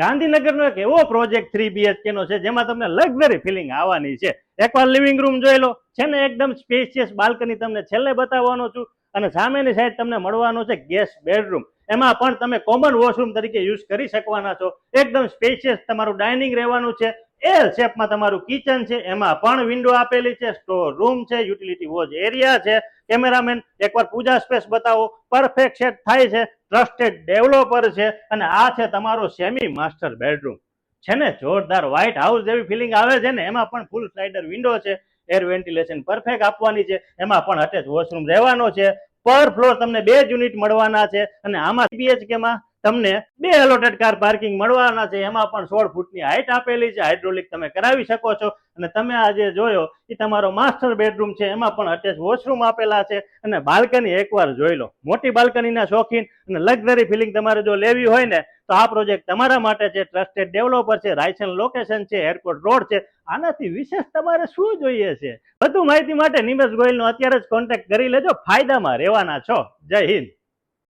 ગાંધીનગરનો એક એવો project 3 BHK નો છે જેમાં તમને લક્ઝરી ફિલિંગ આવવાની છે. એકવાર લિવિંગ રૂમ જોઈ લો, છે ને એકદમ સ્પેશિયસ બાલ્કની તમને છેલ્લે બતાવવાનો છું. અને સામેની સાઈડ તમને મળવાનો છે ગેસ્ટ બેડરૂમ. એમાં પણ તમે કોમન વોશરૂમ તરીકે યુઝ કરી શકવાના છો. એકદમ સ્પેશિયસ તમારું ડાઇનિંગ રહેવાનું છે. એલ શેપમાં તમારું કિચન છે, એમાં પણ વિન્ડો આપેલી છે, સ્ટોર રૂમ છે, યુટિલિટી વોચ એરિયા છે. કેમેરામેન એકવાર પૂજા સ્પેસ બતાવો. પરફેક્ટ સેટ થાય છે, ટ્રસ્ટેડ ડેવલપર છે. અને આ છે તમારો સેમી માસ્ટર બેડરૂમ. છે ને જોરદાર વ્હાઇટ હાઉસ જેવી ફિલિંગ આવે છે ને. એમાં પણ ફૂલ સ્લાઇડર વિન્ડો છે, એર વેન્ટિલેશન પરફેક્ટ આપવાની છે. એમાં પણ અટેચ વોશરૂમ રહેવાનો છે. પર ફ્લોર તમને 2 યુનિટ મળવાના છે. અને આમાં BHK માં તમને 2 એલોટેડ કાર પાર્કિંગ મળવાના છે. એમાં પણ 16 ફૂટની હાઇટ આપેલી છે. હાઇડ્રોલિક તમે કરાવી શકો છો. અને તમે આજે જોયો એ તમારો માસ્ટર બેડરૂમ છે. એમાં પણ અટેચ વોશરૂમ આપેલા છે. અને બાલ્કની એકવાર જોઈ લો. મોટી બાલ્કનીના શોખીન અને લક્ઝરી ફિલિંગ તમારે જો લેવી હોય ને તો આ પ્રોજેક્ટ તમારા માટે છે. ટ્રસ્ટેડ ડેવલપર છે, રાયસન લોકેશન છે, એરપોર્ટ રોડ છે. આનાથી વિશેષ તમારે શું જોઈએ છે? વધુ માહિતી માટે નિમેશ ગોયલનો અત્યારે જ કોન્ટેક્ટ કરી લેજો. ફાયદામાં રહેવાના છો. જય હિન્દ.